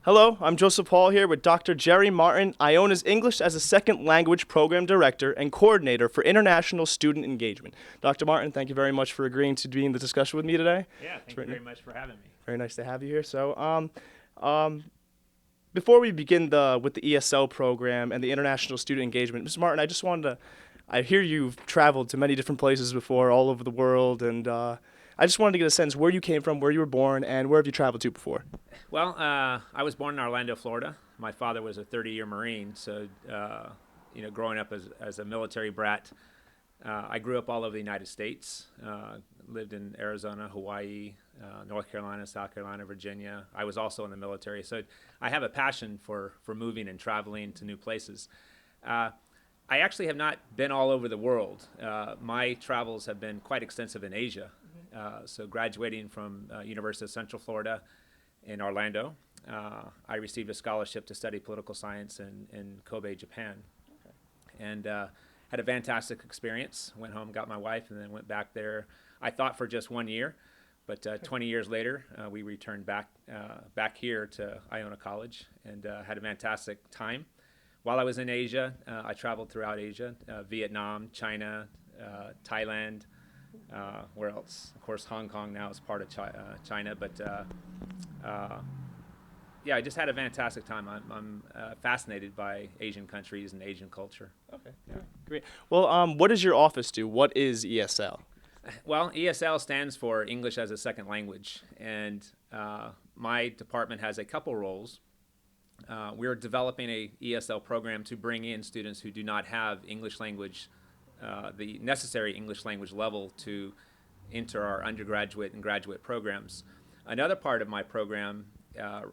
Hello, I'm Joseph Hall here with Dr. Jerry Martin, Iona's English as a Second Language Program Director and Coordinator for International Student Engagement. Dr. Martin, thank you very much for agreeing to be in the discussion with me today. Yeah, thank you very much for having me. Very nice to have you here. Before we begin with the ESL program and the International Student Engagement, Mr. Martin, I just wanted to, I hear you've traveled to many different places before, all over the world, and I just wanted to get a sense where you came from, where you were born, and where have you traveled to before? Well, I was born in Orlando, Florida. My father was a 30-year Marine, so growing up as a military brat, I grew up all over the United States. Lived in Arizona, Hawaii, North Carolina, South Carolina, Virginia. I was also in the military, so I have a passion for moving and traveling to new places. I actually have not been all over the world. My travels have been quite extensive in Asia. So graduating from University of Central Florida in Orlando, I received a scholarship to study political science in Kobe, Japan. Okay. And had a fantastic experience. Went home, got my wife, and then went back there. I thought for just 1 year, but 20 years later, we returned back here to Iona College and had a fantastic time. While I was in Asia, I traveled throughout Asia, Vietnam, China, Thailand, where else? Of course, Hong Kong now is part of China, but yeah, I just had a fantastic time. I'm fascinated by Asian countries and Asian culture. Okay, yeah. Great. Well, what does your office do? What is ESL? Well, ESL stands for English as a Second Language, and my department has a couple roles. We're developing a ESL program to bring in students who do not have English language, the necessary English language level to enter our undergraduate and graduate programs. Another part of my program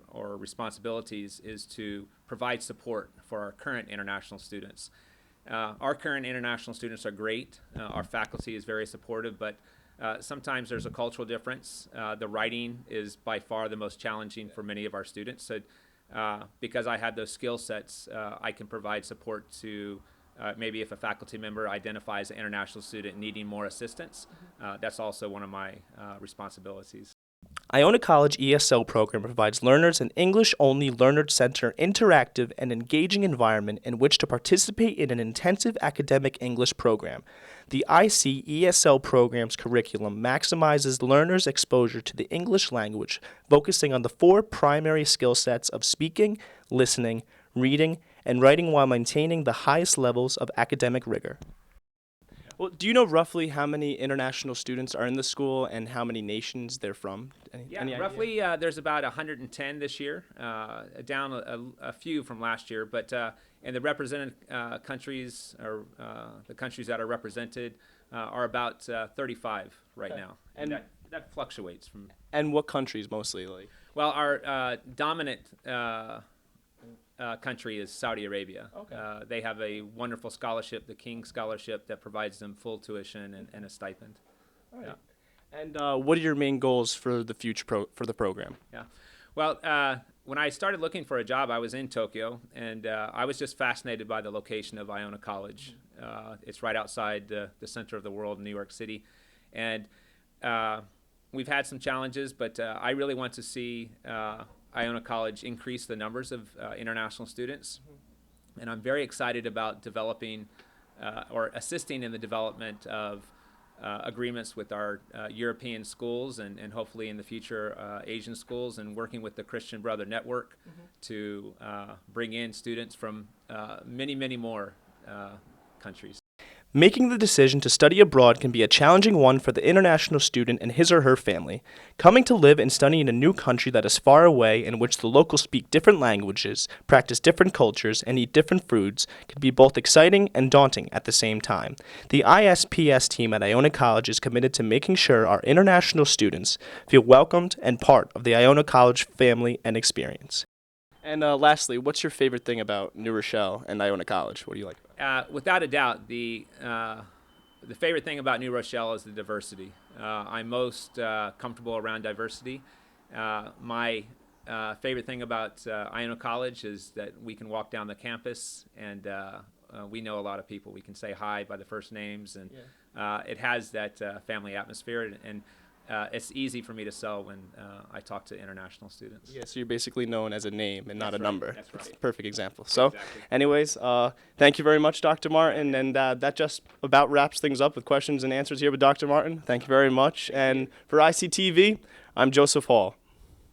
or responsibilities is to provide support for our current international students. Our current international students are great. Our faculty is very supportive, but sometimes there's a cultural difference. The writing is by far the most challenging for many of our students. So because I have those skill sets, I can provide support to maybe if a faculty member identifies an international student needing more assistance. That's also one of my responsibilities. Iona College ESL program provides learners an English-only learner-centered, interactive, and engaging environment in which to participate in an intensive academic English program. The IC ESL program's curriculum maximizes learners' exposure to the English language, focusing on the four primary skill sets of speaking, listening, reading, and writing while maintaining the highest levels of academic rigor. Well, do you know roughly how many international students are in the school and how many nations they're from? Any roughly there's about 110 this year, down a few from last year, but and the represented countries, or the countries that are represented, are about 35 right now. And that fluctuates from. And what countries mostly? Well, our dominant country is Saudi Arabia. Okay. They have a wonderful scholarship, the King Scholarship, that provides them full tuition and a stipend. All right. Yeah. And what are your main goals for the future for the program? Yeah. Well, when I started looking for a job, I was in Tokyo, and I was just fascinated by the location of Iona College. It's right outside the center of the world in New York City. And we've had some challenges, but I really want to see Iona College increase the numbers of international students. And I'm very excited about developing or assisting in the development of agreements with our European schools and hopefully in the future Asian schools, and working with the Christian Brother Network to bring in students from many, many more countries. Making the decision to study abroad can be a challenging one for the international student and his or her family. Coming to live and study in a new country that is far away, in which the locals speak different languages, practice different cultures, and eat different foods can be both exciting and daunting at the same time. The ISPS team at Iona College is committed to making sure our international students feel welcomed and part of the Iona College family and experience. And lastly, what's your favorite thing about New Rochelle and Iona College? What do you like about it? Without a doubt, the favorite thing about New Rochelle is the diversity. I'm most comfortable around diversity. My favorite thing about Iona College is that we can walk down the campus and we know a lot of people. We can say hi by the first names, and it has that family atmosphere. And it's easy for me to sell when I talk to international students. Yeah, so you're basically known as a name and not That's a right, number. that's right. A perfect example. So, Exactly. anyways, thank you very much, Dr. Martin, and that just about wraps things up with questions and answers here with Dr. Martin. Thank you very much. And for ICTV, I'm Joseph Hall.